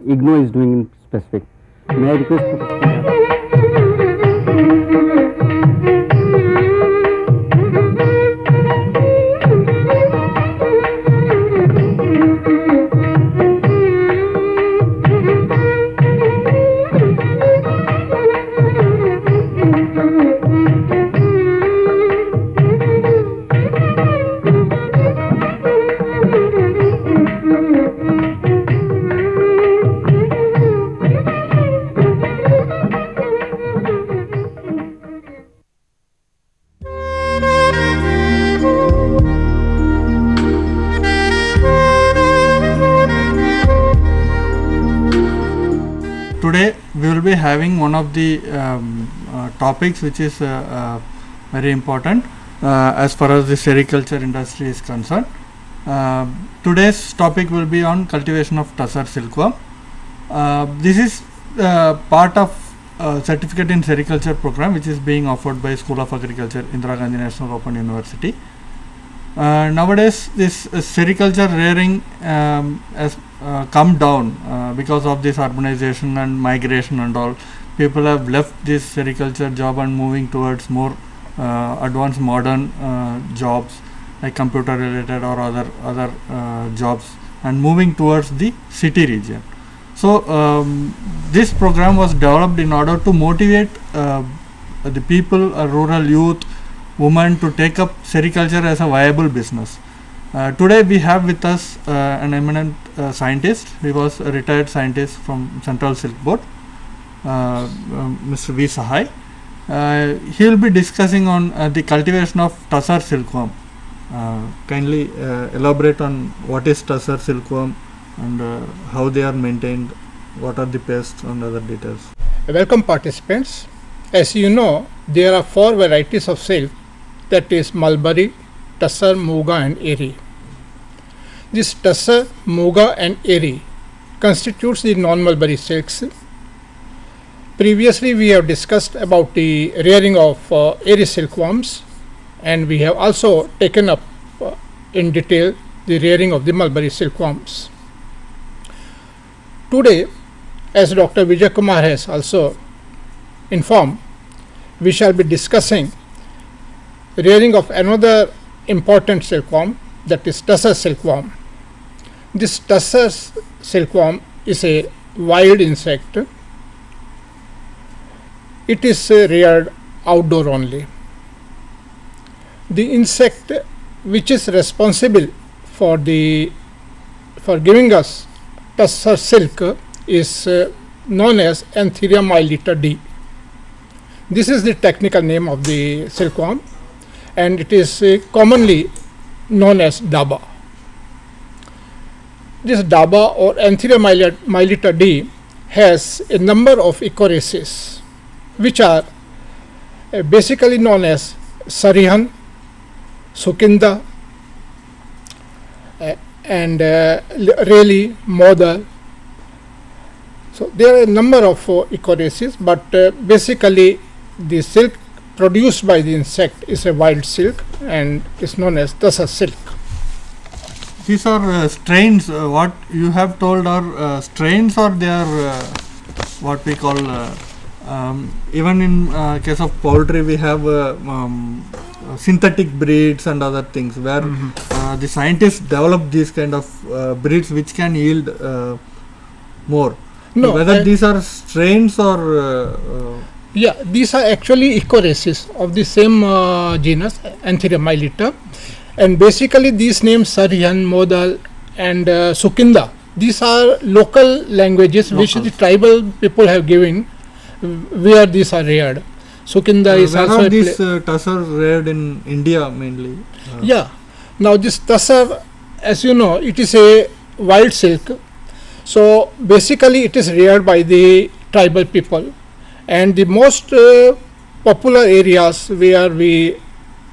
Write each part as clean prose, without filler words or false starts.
IGNOU is doing in specific. May I request? Today we will be having one of the topics which is very important as far as the sericulture industry is concerned. Today's topic will be on cultivation of Tasar silkworm. This is part of certificate in sericulture program which is being offered by School of Agriculture, Indira Gandhi National Open University. Nowadays this sericulture rearing has come down because of this urbanization and migration and all. People have left this sericulture job and moving towards more advanced modern jobs like computer related or other jobs, and moving towards the city region. So this program was developed in order to motivate the people, rural youth, women, to take up sericulture as a viable business. Today we have with us an eminent scientist. He was a retired scientist from Central Silk Board, Mr. V. Sahai. He will be discussing on the cultivation of Tasar silkworm. Kindly elaborate on what is Tasar silkworm and how they are maintained, what are the pests and other details. Welcome participants. As you know, there are 4 varieties of silk, that is mulberry, Tasar, Muga and Eri. This Tasar, Muga and Eri constitutes the non-mulberry silks. Previously we have discussed about the rearing of Eri silkworms, and we have also taken up in detail the rearing of the mulberry silkworms. Today, as Dr. Vijay Kumar has also informed, we shall be discussing rearing of another important silkworm, that is Tasar silkworm. This Tasar silkworm is a wild insect. It is reared outdoor only. The insect which is responsible for giving us Tasar silk is known as Anthera mylitta D. This is the technical name of the silkworm, and it is commonly known as daba. This daba or Anthera mylitta D has a number of ecoraces which are basically known as Sarihan, Sukinda and Reli, Modal. So there are a number of ecoraces, but basically the silk produced by the insect is a wild silk and is known as Tasar silk. These are strains. What you have told are strains, or they are what we call even in case of poultry we have synthetic breeds and other things where the scientists develop these kind of breeds which can yield more. No, whether these are strains or yeah, these are actually ecoraces of the same genus Anthera mylitta, and basically these names Sarihan, Modal and Sukinda, these are local languages which the tribal people have given where these are reared. Sukinda is where also are these Tasar reared in India mainly? Yeah, now this Tasar, as you know, it is a wild silk, so basically it is reared by the tribal people, and the most popular areas where we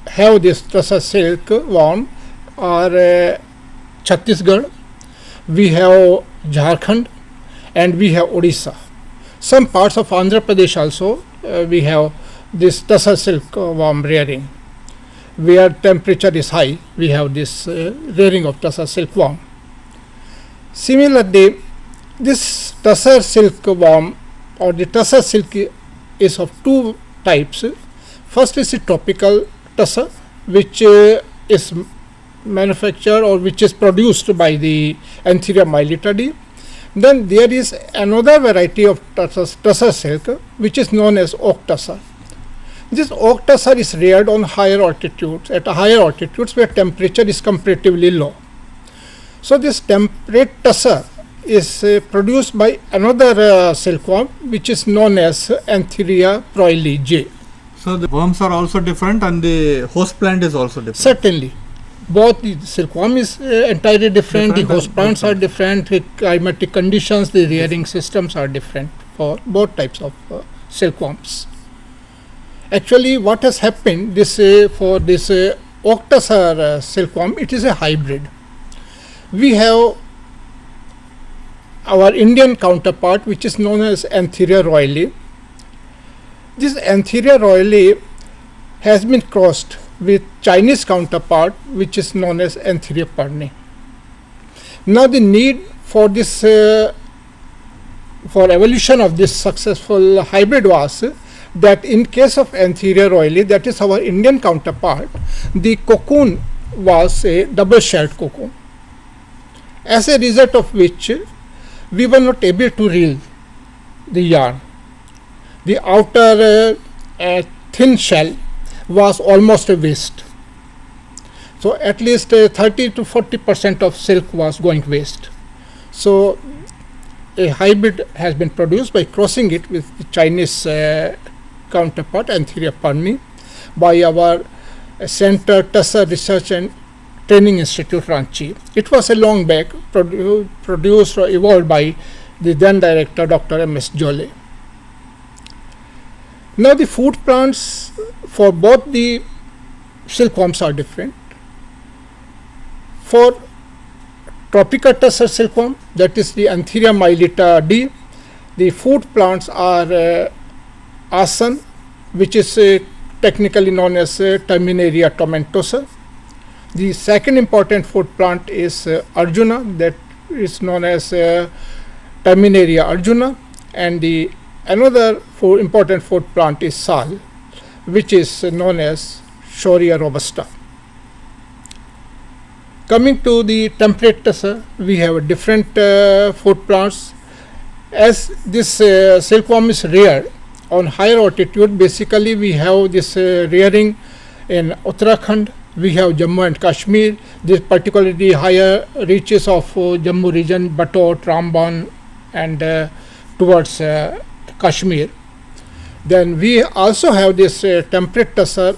have this Tasar silkworm are Chhattisgarh, we have Jharkhand, and we have Odisha. Some parts of Andhra Pradesh also we have this Tasar silkworm rearing. Where temperature is high, we have this rearing of Tasar silkworm. Similarly, this Tasar silkworm or the Tasar silk is of two types. First is the tropical Tasar, which is manufactured or which is produced by the Antheria militari. Then there is another variety of Tasar silk which is known as oak Tasar. This oak Tasar is reared on higher altitudes, at higher altitudes where temperature is comparatively low. So this temperate Tasar is produced by another silkworm which is known as Antheria proili J. So the worms are also different and the host plant is also different. Certainly. Both the silkworm is entirely different, the host plants are different, the climatic conditions, the rearing systems are different for both types of silkworms. Actually, what has happened for this oak Tasar silkworm, it is a hybrid. We have our Indian counterpart which is known as Antheria royale. This Antheria royale has been crossed with Chinese counterpart which is known as Antheria perni. Now the need for this for evolution of this successful hybrid was that in case of Antheria royale, that is our Indian counterpart, the cocoon was a double shelled cocoon, as a result of which we were not able to reel the yarn. The outer thin shell was almost a waste. So at least 30 to 40% of silk was going waste. So a hybrid has been produced by crossing it with the Chinese counterpart Antheria perni by our Center Tasar Research and Training Institute Ranchi. It was a long back produced or evolved by the then director Dr. M.S. Jole. Now the food plants for both the silkworms are different. For tropical Tasar silkworm, that is the Antheria milita D, the food plants are asan, which is technically known as Terminaria tomentosa. The second important food plant is Arjuna, that is known as Terminaria arjuna, and the another important food plant is Sal, which is known as Shoria robusta. Coming to the temperate Tasar, we have different food plants. As this silkworm is reared on higher altitude, basically we have this rearing in Uttarakhand, we have Jammu and Kashmir, this particularly higher reaches of Jammu region, Bator, Trambon and towards Kashmir. Then we also have this temperate Tasar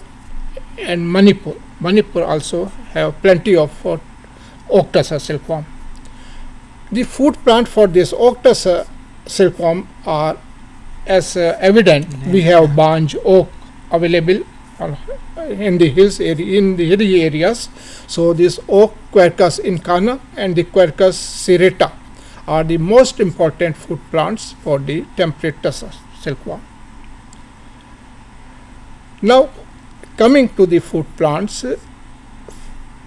and Manipur. Manipur also have plenty of oak Tasar silkworm. The food plant for this oak Tasar silkworm are as evident. We have Banj oak available in the hills area, in the hilly areas. So this oak Quercus incana and the Quercus serrata are the most important food plants for the temperate Tasar silkworm. Now coming to the food plants,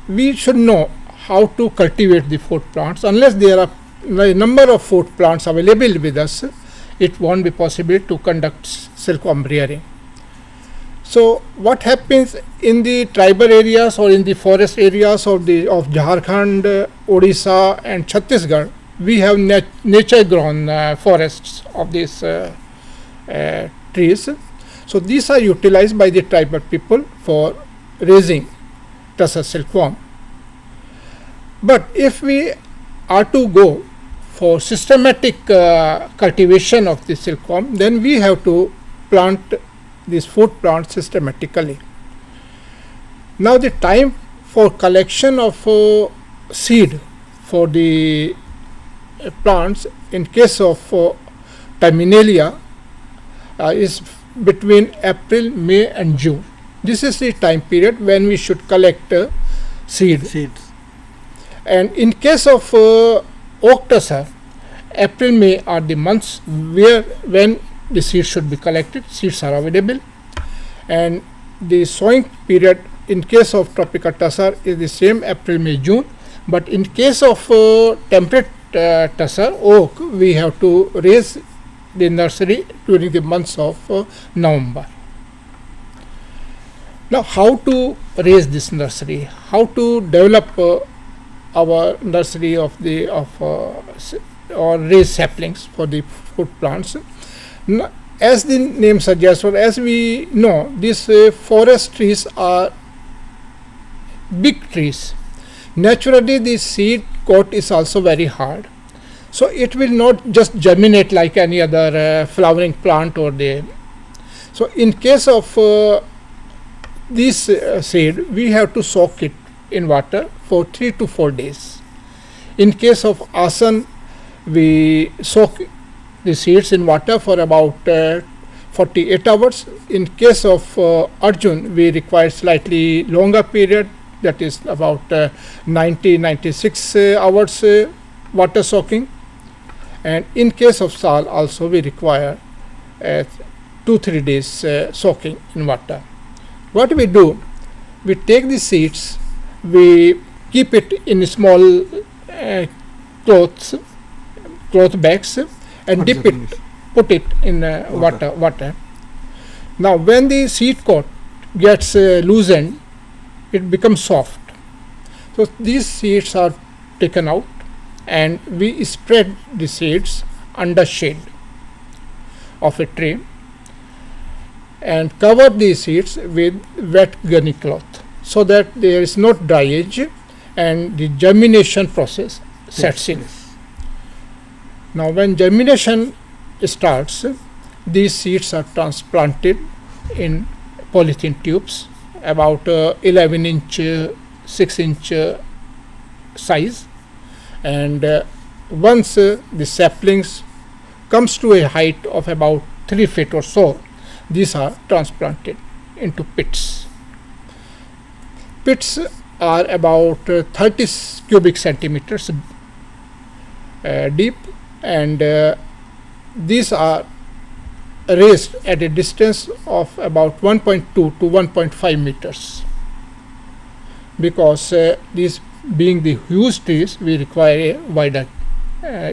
we should know how to cultivate the food plants. Unless there are a number of food plants available with us, it won't be possible to conduct silkworm rearing. So what happens in the tribal areas or in the forest areas of Jharkhand, Odisha and Chhattisgarh, we have nature grown forests of these trees. So these are utilized by the tribal people for raising Tasar silkworm. But if we are to go for systematic cultivation of the silkworm, then we have to plant these food plants systematically. Now the time for collection of seed for the plants in case of Terminalia is between April, May and June. This is the time period when we should collect seeds. And in case of oak Tasar, April, May are the months when the seeds should be collected. Seeds are available, and the sowing period in case of tropical Tasar is the same, April, May, June. But in case of temperate Tasar oak, we have to raise the nursery during the months of November. Now, how to raise this nursery? How to develop our nursery of the or raise saplings for the food plants? As the name suggests, or as we know, these forest trees are big trees. Naturally, the seed coat is also very hard, so it will not just germinate like any other flowering plant or the. So, in case of this seed, we have to soak it in water for 3 to 4 days. In case of asan, we soak the seeds in water for about 48 hours. In case of Arjun, we require slightly longer period, that is about 96 hours water soaking. And in case of Sal also we require 2-3 days soaking in water. What we do, we take the seeds, we keep it in small cloth bags and dip it, put it in water. Now, when the seed coat gets loosened, it becomes soft. So, these seeds are taken out and we spread the seeds under shade of a tree and cover these seeds with wet gunny cloth, so that there is no dryage and the germination process sets in. Now, when germination starts, these seeds are transplanted in polythene tubes about 11-inch, 6-inch size, and once the saplings comes to a height of about 3 feet or so, these are transplanted into pits. Pits are about 30 cubic centimeters deep, and these are raised at a distance of about 1.2 to 1.5 meters. Because these being the huge trees, we require a wider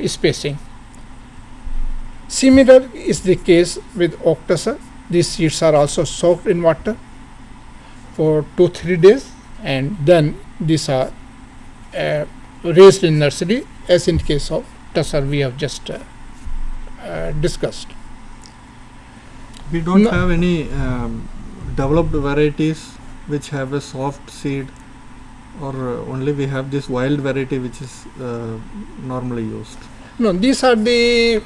spacing. Similar is the case with oak Tasar. These seeds are also soaked in water for 2-3 days, and then these are raised in nursery, as in case of Tasar we have just discussed. We don't have any developed varieties which have a soft seed, or only we have this wild variety which is normally used? No, these are the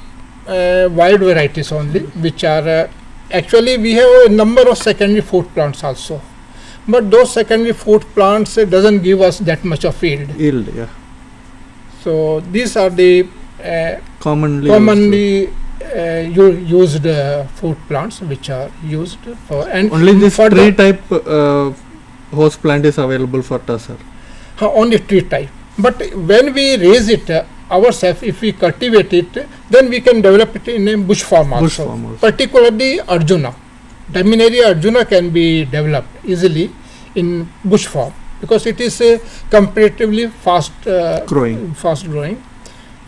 wild varieties only, which are actually we have a number of secondary fruit plants also, but those secondary fruit plants doesn't give us that much of yield. Yeah. So these are the commonly used fruit plants which are used for, and only this tree type host plant is available for Tasar. Only tree type. But when we raise it ourselves, if we cultivate it, then we can develop it in a bush form also. Particularly Arjuna. Terminaria Arjuna can be developed easily in bush form, because it is comparatively fast growing,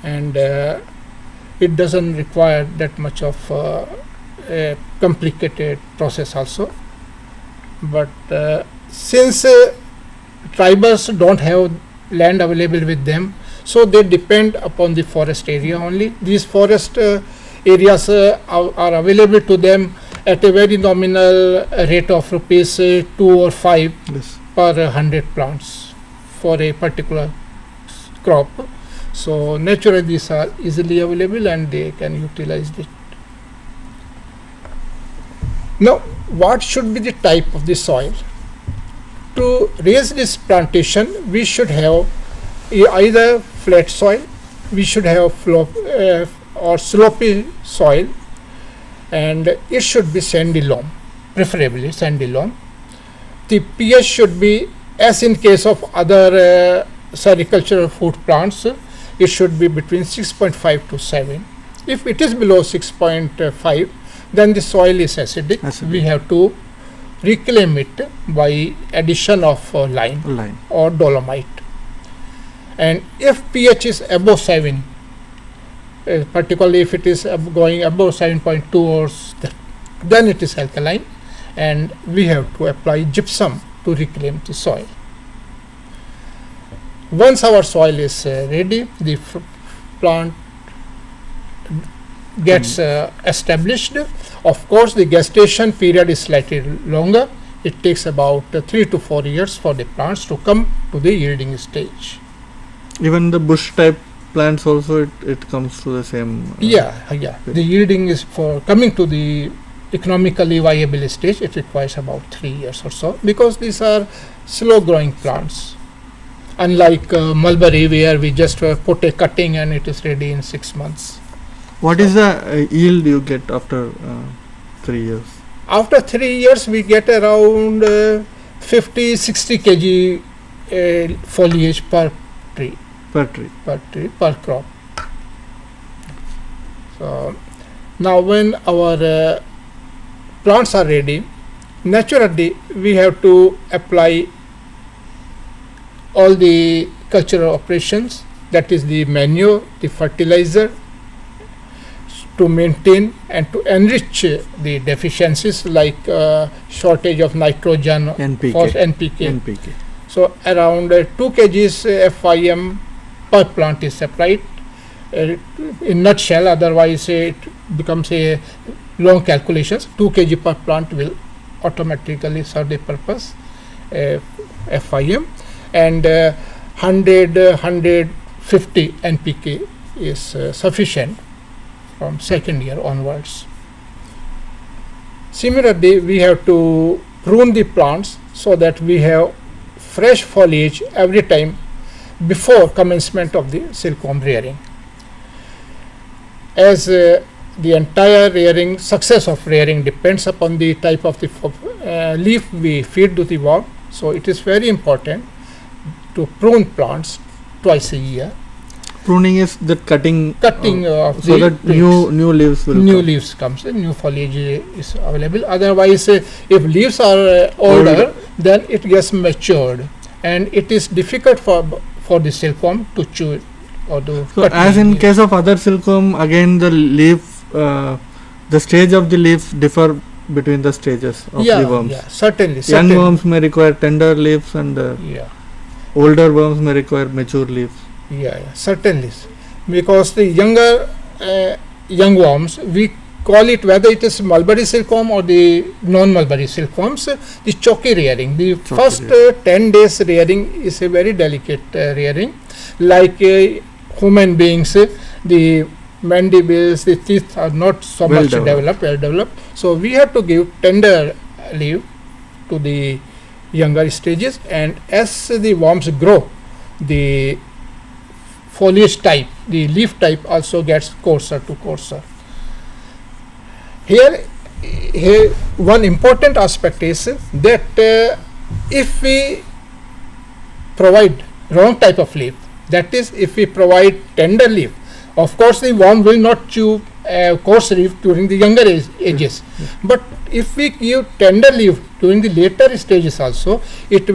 and it doesn't require that much of a complicated process also. But since tribals don't have land available with them, so they depend upon the forest area only. These forest areas are available to them at a very nominal rate of rupees 2 or 5 per 100 plants for a particular crop. So naturally these are easily available and they can utilize it. Now, what should be the type of the soil? To raise this plantation, we should have either flat soil, we should have or slopy soil, and it should be sandy loam, preferably sandy loam. The pH should be, as in case of other sericultural fruit plants, it should be between 6.5 to 7. If it is below 6.5, then the soil is acidic. We have to reclaim it by addition of lime or dolomite. And if pH is above 7, particularly if it is going above 7.2 or then it is alkaline, and we have to apply gypsum to reclaim the soil. Once our soil is ready, the plant gets established. Of course, the gestation period is slightly longer. It takes about 3 to 4 years for the plants to come to the yielding stage. Even the bush type plants also, it comes to the same. Yeah. The yielding is for coming to the economically viable stage. It requires about 3 years or so, because these are slow growing plants. Unlike mulberry, where we just put a cutting and it is ready in 6 months. What is the yield you get after 3 years? After 3 years, we get around 50-60 kg foliage per tree. Per crop. So now when our plants are ready, naturally we have to apply all the cultural operations, that is the manure, the fertilizer, to maintain and to enrich the deficiencies like shortage of nitrogen, NPK. So around 2 kgs FIM per plant is supplied. In nutshell, otherwise it becomes a long calculations. 2 kg per plant will automatically serve the purpose, FIM, and 150 NPK is sufficient from second year onwards. Similarly, we have to prune the plants so that we have fresh foliage every time before commencement of the silkworm rearing. As the entire rearing, success of rearing depends upon the type of the leaf we feed to the worm, so it is very important to prune plants twice a year. Pruning is the cutting of so the that new leaves will leaves comes in, new foliage is available. Otherwise, if leaves are older, then it gets matured and it is difficult for the silkworm to chew it or to cut. As in case of other silkworm, again the leaf, the stage of the leaf differ between the stages of the worms. Yeah, certainly. Young worms may require tender leaves and older worms may require mature leaves. Yeah, certainly, because the younger young worms, we call it, whether it is mulberry silkworm or the non-mulberry silkworms, the choky rearing. The first 10 days rearing is a very delicate rearing. Like human beings, the mandibles, the teeth are not so well developed. So we have to give tender leaf to the younger stages, and as the worms grow, the foliage type, the leaf type also gets coarser to coarser. Here one important aspect is that if we provide wrong type of leaf, that is, if we provide tender leaf, of course the worm will not chew coarse leaf during the younger ages. But if we give tender leaf during the later stages also, it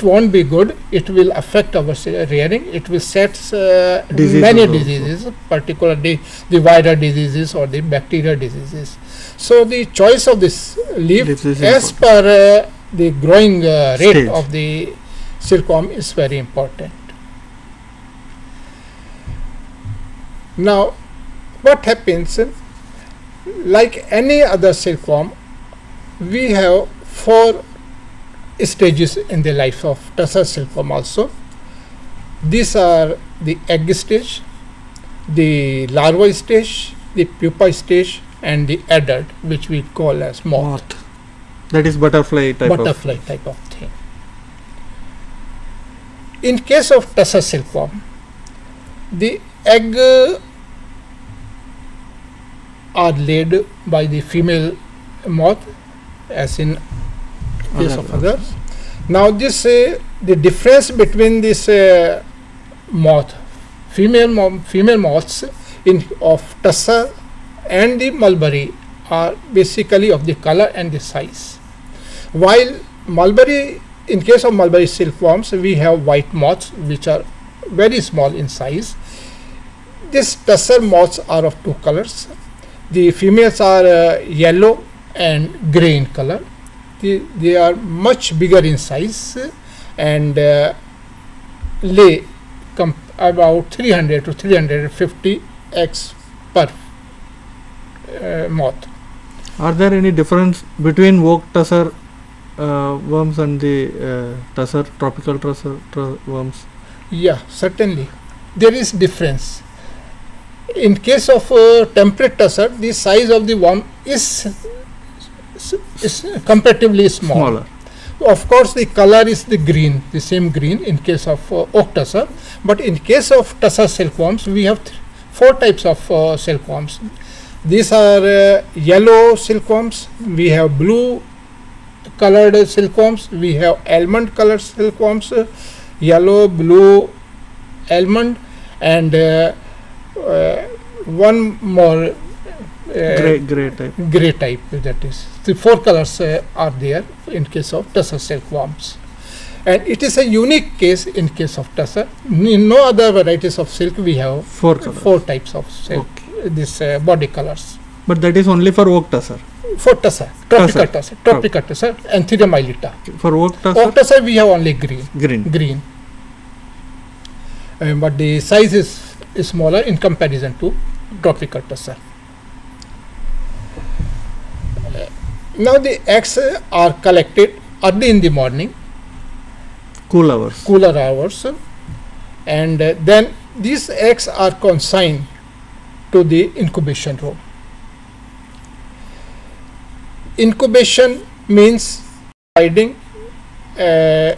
won't be good. It will affect our rearing. It will set many diseases, particularly the viral diseases or the bacterial diseases. So the choice of this leaf as per the growing rate of the silkworm is very important. Now, what happens, like any other silkworm, we have 4 stages in the life of Tasar silkworm also. These are the egg stage, the larva stage, the pupa stage, and the adult, which we call as moth. That is butterfly type of thing. In case of Tasar silkworm, the egg are laid by the female moth, as in case of others. Now this the difference between this moth, female moths of Tasar and the mulberry are basically of the color and the size. While mulberry, in case of mulberry silkworms, we have white moths which are very small in size. These Tasar moths are of two colors. The females are yellow and grey in color. They are much bigger in size and lay about 300 to 350 eggs per moth. Are there any difference between oak Tasar worms and the Tasar, tropical Tasar worms? Yeah, certainly. There is difference. In case of temperate Tasar, the size of the worm is comparatively small. Smaller. Of course, the color is the green, the same green in case of oak Tasar. But in case of Tasar silkworms, we have four types of silkworms. These are yellow silkworms, we have blue colored silkworms, we have almond colored silkworms, yellow, blue, almond, and one more Gray type. gray type, that is. The four colors are there in case of Tasar silkworms. And it is a unique case in case of Tasar. In no other varieties of silk we have Four colors. four types of silk, this body colors. But that is only for oak Tasar. For Tasar, tropical Tasar, Anthurium milita. For oak Tasar, Oak Tasar we have only green. green. But the size is smaller in comparison to tropical Tasar. Now the eggs are collected early in the morning, Cool hours. cooler hours, and then these eggs are consigned to the incubation room. Incubation means providing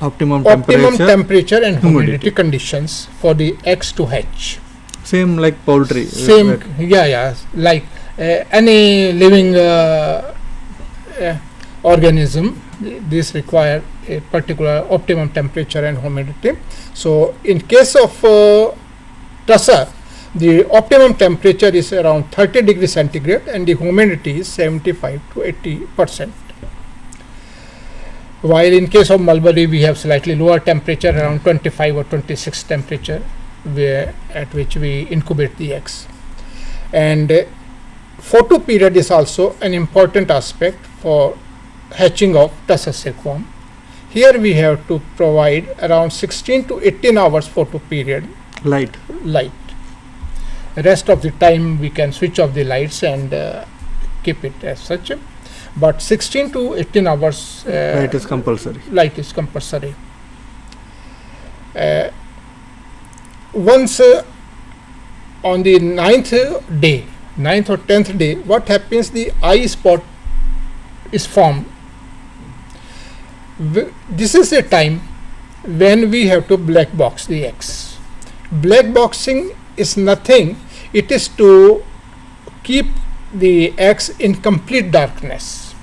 Optimum optimum temperature. temperature and humidity humidity. conditions for the eggs to hatch. Same like poultry. Same, like any living organism, this require a particular optimum temperature and humidity. So in case of Tasar, the optimum temperature is around 30 degrees centigrade and the humidity is 75 to 80%. While in case of mulberry, we have slightly lower temperature, around 25 or 26 temperature, at which we incubate the eggs. And photo period is also an important aspect for hatching of Tasar silkworm. Here we have to provide around 16 to 18 hours photo period Light. light. Rest of the time we can switch off the lights and keep it as such. But 16 to 18 hours Light is compulsory. light is compulsory. Once on the 9th or 10th day, what happens? The eye spot is formed. This is the time when we have to black box the eggs. Black boxing is nothing, it is to keep the eggs in complete darkness.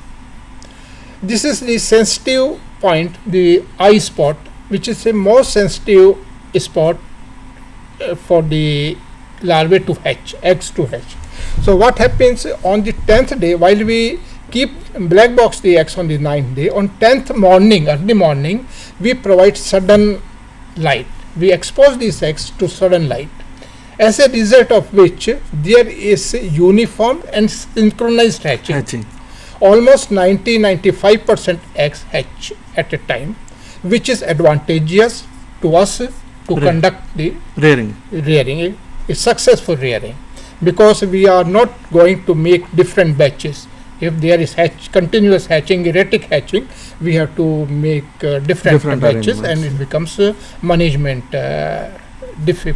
This is the sensitive point, the eye spot, which is the most sensitive spot for the larvae to hatch, eggs to hatch. So what happens on the 10th day, while we keep black box the eggs on the 9th day, on 10th morning, early morning, we provide sudden light. We expose these eggs to sudden light, as a result of which there is uniform and synchronized hatching. Almost 90-95% eggs hatch at a time, which is advantageous to us to conduct the Rearing. a successful rearing, because we are not going to make different batches. If there is continuous hatching, erratic hatching, we have to make different batches, and it becomes management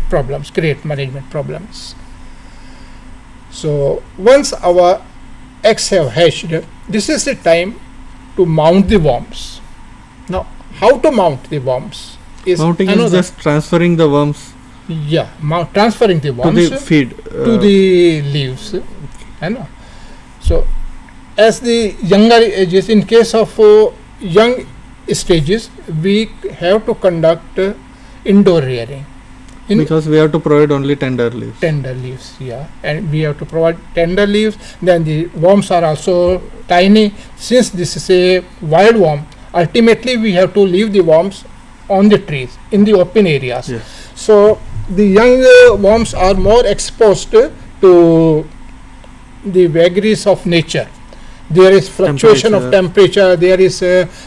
problems, create management problems. So once our eggs have hatched, this is the time to mount the worms. Now, how to mount the worms is Mounting is just transferring the worms transferring the worms to the feed. to the leaves. So as the younger ages, in case of young stages, we have to conduct indoor rearing. Because we have to provide only tender leaves. Tender leaves, and we have to provide tender leaves. Then the worms are also tiny. Since this is a wild worm, ultimately we have to leave the worms on the trees in the open areas. Yes. So the young worms are more exposed to the vagaries of nature. There is fluctuation of temperature, there is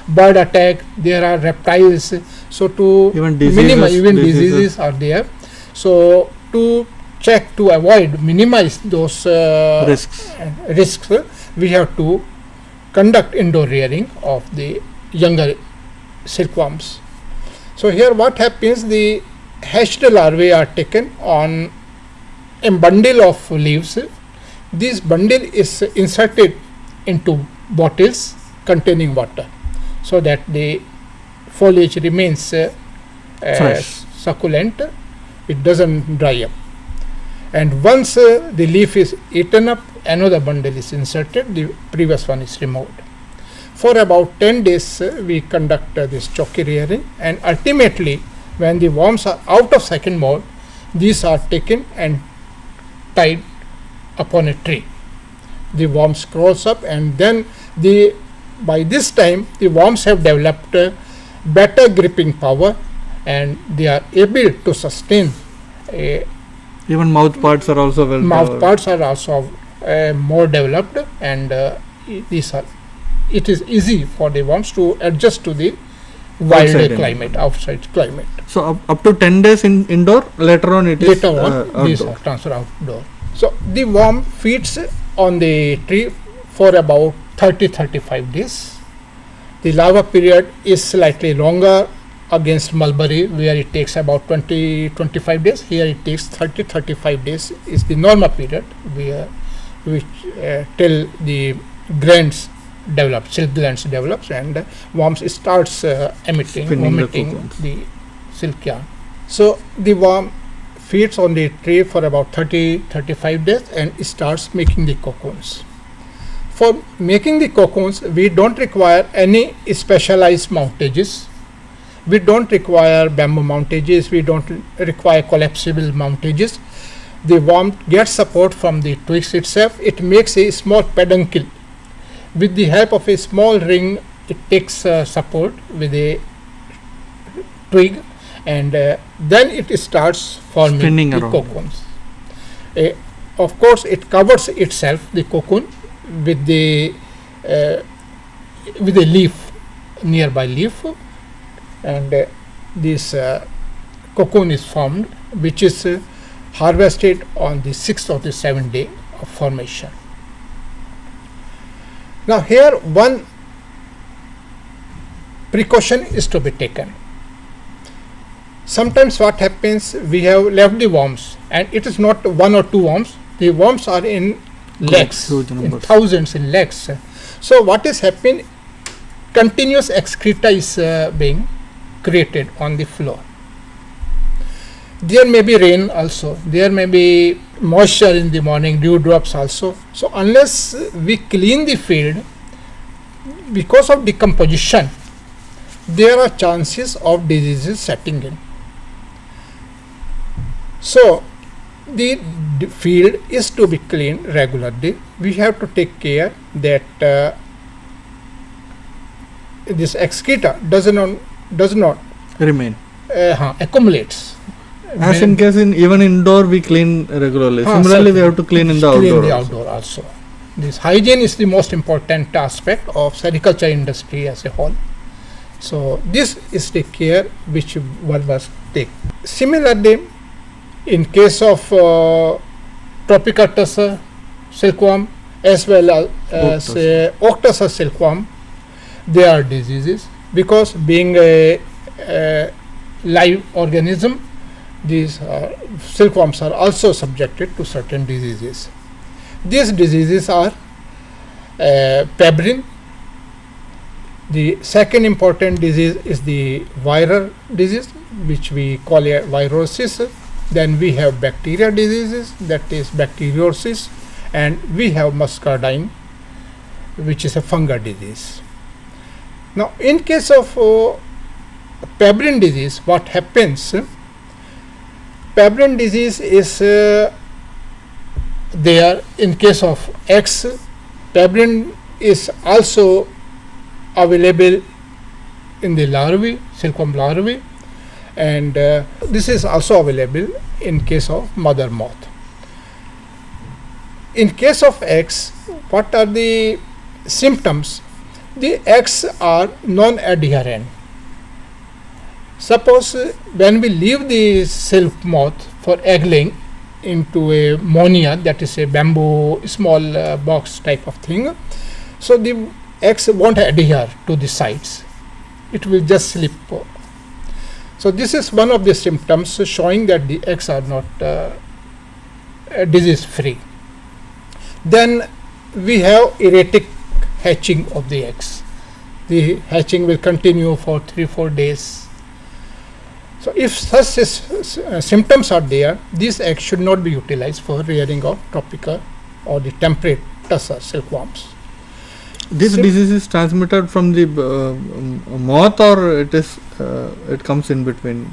bird attack, there are reptiles. So to even minimize, even diseases are there. So to check, to avoid, minimize those risks, we have to conduct indoor rearing of the younger silkworms. So here what happens, the hatched larvae are taken on a bundle of leaves. This bundle is inserted into bottles containing water, so that the foliage remains succulent, it doesn't dry up. And once the leaf is eaten up, another bundle is inserted, the previous one is removed. For about 10 days we conduct this choky rearing, and ultimately when the worms are out of second mold, these are taken and tied upon a tree. The worms crawls up, and then by this time the worms have developed better gripping power, and they are able to sustain even mouth parts are also well mouth parts are also more developed, and it is easy for the worms to adjust to the wild climate, outside climate. So up to 10 days in indoor, later on these are transferred outdoor. So the worm feeds on the tree for about 30-35 days. The larva period is slightly longer against mulberry, where it takes about 20-25 days. Here it takes 30-35 days is the normal period, which till the glands develop, silk glands develops, and worms starts vomiting the silk yarn. So the worm feeds on the tree for about 30-35 days and starts making the cocoons. For making the cocoons, we don't require any specialized mountages. We don't require bamboo mountages, we don't require collapsible mountages. The worm gets support from the twigs itself. It makes a small peduncle. With the help of a small ring, it takes support with a twig, and then it starts forming the cocoons. Of course, it covers itself, the cocoon, with the leaf, nearby leaf, and this cocoon is formed, which is harvested on the 6th or the 7th day of formation. Now here one precaution is to be taken. Sometimes what happens, we have left the worms, and it is not one or two worms, the worms are in lakhs, in thousands, in lakhs. So what is happening, continuous excreta is being created on the floor. There may be rain also, there may be moisture in the morning, dewdrops also. So unless we clean the field, because of decomposition, there are chances of diseases setting in. So the field is to be cleaned regularly. We have to take care that this excreta does not remain, accumulates. As in case even indoor we clean regularly. Similarly, we have to clean in the outdoor also. This hygiene is the most important aspect of sericulture industry as a whole. So this is the care which one must take. Similarly, in case of tropical Tasar silkworm as well as oak Tasar silkworm, there are diseases, because being a live organism, these silkworms are also subjected to certain diseases. These diseases are pebrine. The second important disease is the viral disease, which we call a virosis. Then we have bacteria diseases, that is bacteriosis, and we have muscardine, which is a fungal disease. Now in case of pebrine disease, what happens? Pebrine disease is there in case of eggs. Pebrine is also available in the larvae, silkworm larvae, and this is also available in case of mother moth. In case of eggs, what are the symptoms? The eggs are non-adherent. Suppose when we leave the silk moth for egg laying into a monia, that is a bamboo small box type of thing, so the eggs won't adhere to the sides, it will just slip. So this is one of the symptoms showing that the eggs are not disease free. Then we have erratic hatching of the eggs. The hatching will continue for 3-4 days. So if such symptoms are there, these eggs should not be utilized for rearing of tropical or the temperate Tasar silkworms. This disease is transmitted from the moth, or it comes in between?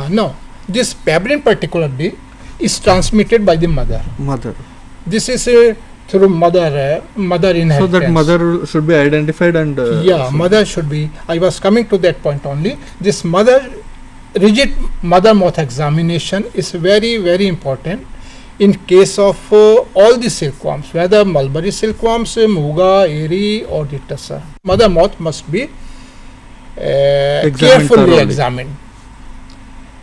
No, this pebrine particularly is transmitted by the mother. This is through mother inheritance. So that mother should be identified, and mother should be. I was coming to that point only. This rigid mother moth examination is very, very important in case of all the silkworms, whether mulberry silkworms, muga, eri, or the Tasar. Mother moth must be carefully examined.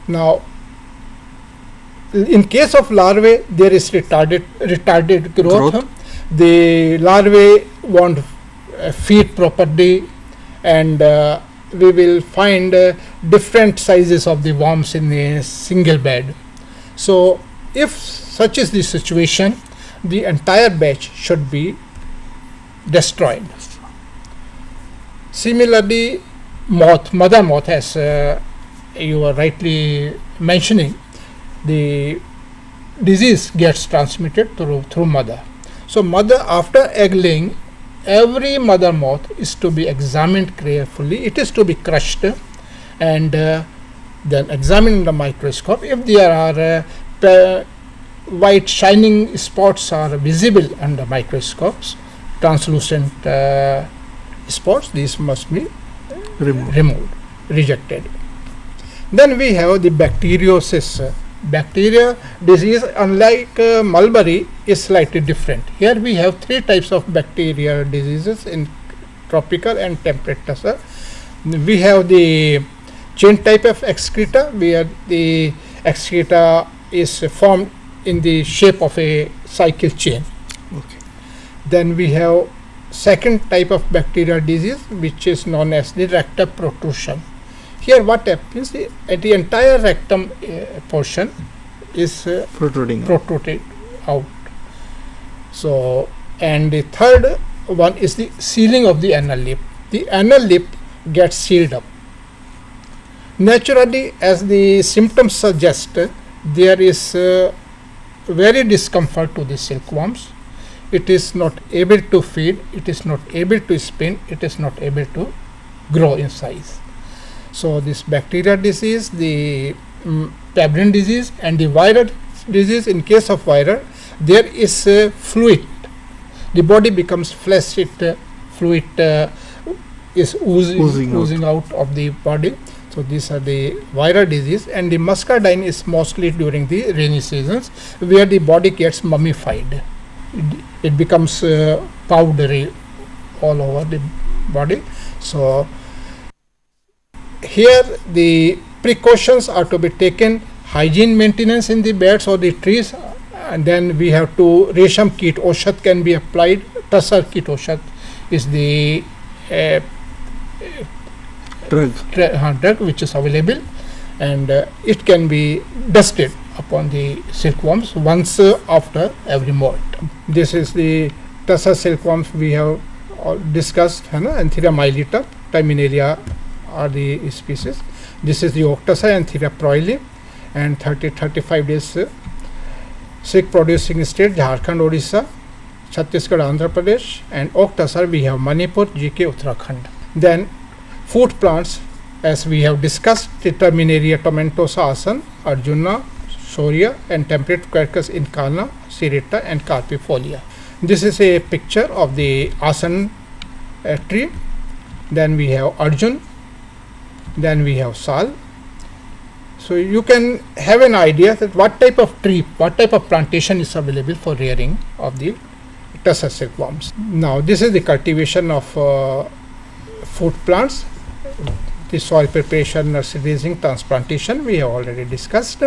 Now, in case of larvae, there is retarded growth. The larvae won't feed properly, and we will find different sizes of the worms in a single bed. So if such is the situation, the entire batch should be destroyed. Similarly, mother moth, as you were rightly mentioning, the disease gets transmitted through mother. So mother, after egg laying, every mother moth is to be examined carefully. It is to be crushed and then examined in the microscope. If there are white shining spots are visible under microscopes, translucent spots, these must be removed, rejected. Then we have the bacteriosis. Bacteria disease, unlike mulberry, is slightly different. Here we have 3 types of bacteria diseases in tropical and temperate Tasar. We have the chain type of excreta, where the excreta is formed in the shape of a cycle chain. Then we have second type of bacterial disease, which is known as the rectal protrusion. Here what happens, the entire rectum portion is protruding out. So, and the third one is the sealing of the anal lip. The anal lip gets sealed up. Naturally, as the symptoms suggest, there is very discomfort to the silkworms. It is not able to feed, it is not able to spin, it is not able to grow in size. So this bacterial disease, the pebrine disease, and the viral disease, in case of viral, there is fluid. The body becomes flaccid, fluid is oozing out of the body. So these are the viral disease, and the muscardine is mostly during the rainy seasons, where the body gets mummified. It becomes powdery all over the body. So here the precautions are to be taken: hygiene maintenance in the beds or the trees, and then we have to resham kit oshat can be applied. Tasar kit oshat is the drug which is available, and it can be dusted upon the silkworms once after every molt. This is the Tasar silkworms we have discussed, Anthera mylitta, Terminalia are the species. This is the oak Tasar, Anthera proili, and 30-35 days silk producing state: Jharkhand, Odisha, Chhattisgarh, Andhra Pradesh, and oak Tasar we have Manipur, GK, Uttarakhand. Then food plants, as we have discussed, Terminaria tomentosa asan, Arjuna, Shoria, and temperate quercus incana, Siretta, and Carpifolia. This is a picture of the asan tree. Then we have Arjun, then we have Sal. So you can have an idea that what type of tree, what type of plantation is available for rearing of the Tasar silkworms. Now this is the cultivation of food plants. The soil preparation, nursery raising, transplantation we have already discussed.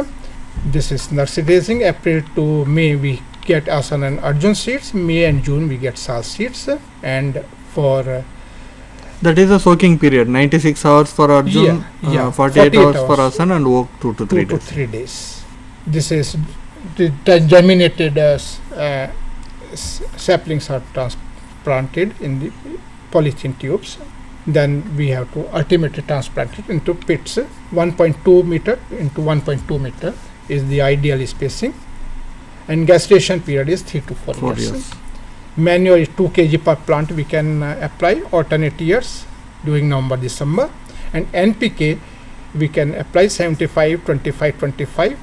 This is nursery raising. April to May we get Asan and Arjun seeds. May and June we get Sal seeds. And for That is a soaking period, 96 hours for Arjun, 48 hours for Asan, and oak 2 to 3 days. 3 days. This is the germinated saplings are transplanted in the polythene tubes. Then we have to ultimately transplant it into pits. 1.2 meter into 1.2 meter is the ideal spacing, and gestation period is 3 to 4 years. Manure is 2 kg per plant we can apply alternate years during November, December, and NPK we can apply 75, 25, 25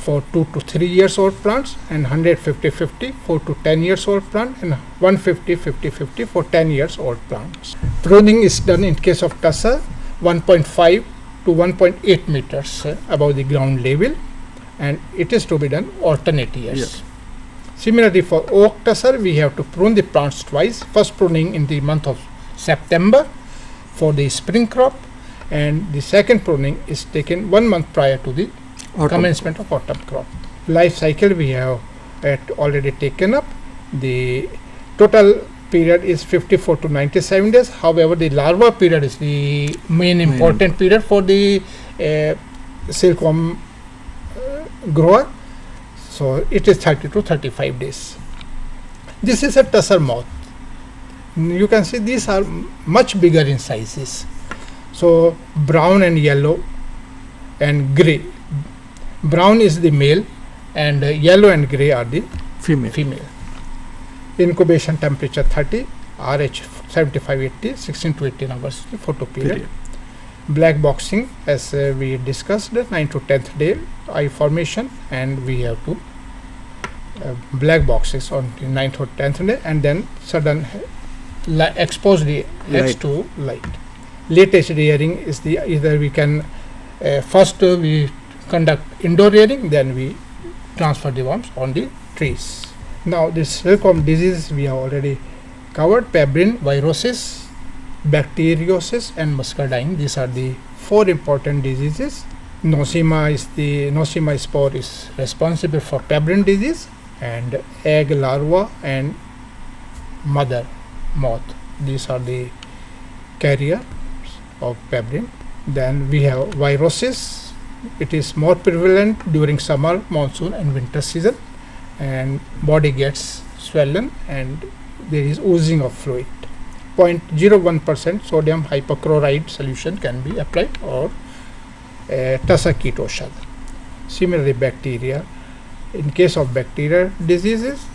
for 2 to 3 years old plants, and 150, 50 4 to 10 years old plant, and 150, 50, 50 for 10 years old plants. Pruning is done in case of Tasar 1.5 to 1.8 meters above the ground level, and it is to be done alternate years. Similarly, for oak Tasar, we have to prune the plants twice. First pruning in the month of September for the spring crop, and the second pruning is taken 1 month prior to the commencement of autumn crop. Life cycle we have already taken up. The total period is 54 to 97 days. However, the larva period is the main important period for the silkworm grower. So it is 30 to 35 days. This is a Tasar moth. You can see these are much bigger in sizes. So brown and yellow and grey. Brown is the male, and yellow and grey are the female. Incubation temperature 30, RH 75-80, 16 to 18 hours photo period. Black boxing, as we discussed, 9 to 10th day eye formation, and we have to black boxes on the 9th or 10th day, and then sudden expose the eggs to light. Latest rearing is the either we can first we conduct indoor rearing, then we transfer the worms on the trees. Now this silkworm disease we have already covered: pebrine, virosis, bacteriosis, and muscardine. These are the 4 important diseases. Nosema spore is responsible for pebrine disease, and egg, larva, and mother moth, these are the carriers of pebrine. Then we have virosis. It is more prevalent during summer, monsoon, and winter season, and body gets swollen and there is oozing of fluid. 0.01% sodium hypochlorite solution can be applied, or Tasar ketosal. Similarly, bacteria. In case of bacterial diseases,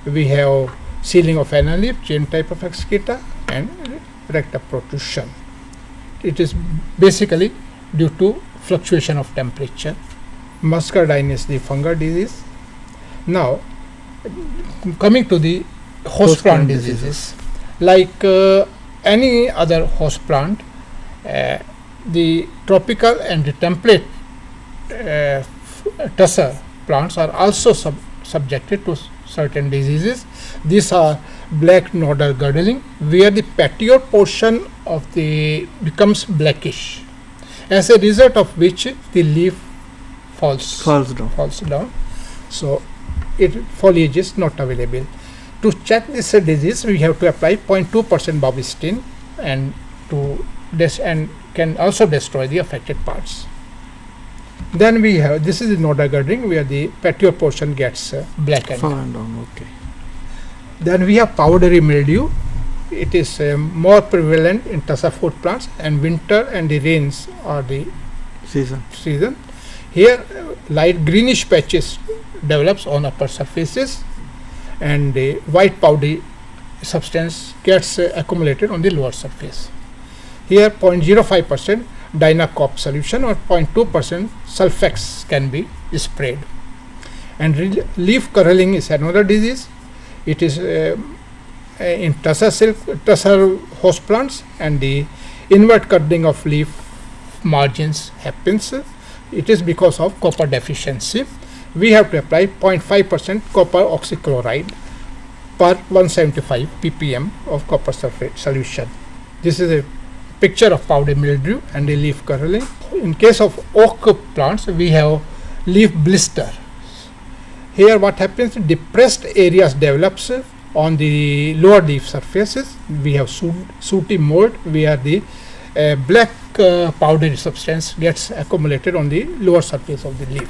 we have sealing of anal leaf, chain type of excreta, and rectal protrusion. It is basically due to fluctuation of temperature. Muscardine is the fungal disease. Now, coming to the host plant diseases, like any other host plant, the tropical and the temperate Tasar plants are also subjected to certain diseases. These are black nodal girdling, where the petiole portion of the becomes blackish, as a result of which the leaf falls down. So foliage is not available. To check this disease, we have to apply 0.2% bobistin and can also destroy the affected parts. Then we have, this is the nodal girdling, where the petiole portion gets blackened. Then we have powdery mildew. It is more prevalent in Tasar food plants, and winter and the rains are the season. Here light greenish patches develops on upper surfaces, and the white powdery substance gets accumulated on the lower surface. Here 0.05% Dynacop solution or 0.2% sulfax can be sprayed. And leaf curling is another disease. It is in Tasar host plants, and the invert curling of leaf margins happens. It is because of copper deficiency. We have to apply 0.5% copper oxychloride per 175 ppm of copper sulfate solution. This is a picture of powder mildew and a leaf curling. In case of oak plants, we have leaf blister. Here what happens, depressed areas develops on the lower leaf surfaces. We have sooty mold where the black powdery substance gets accumulated on the lower surface of the leaf.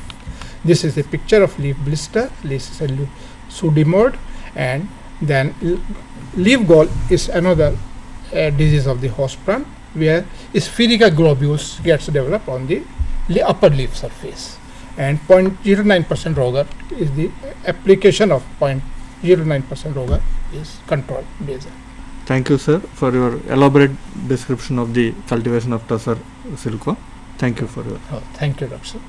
This is a picture of leaf blister. This is a sooty mold, and then leaf gall is another disease of the host plant where spherical globules gets developed on the upper leaf surface, and 0.09% roger is the application of 0.09% roger is controlled measure. Thank you, sir, for your elaborate description of the cultivation of Tasar silico. Thank you for your. Thank you, Dr.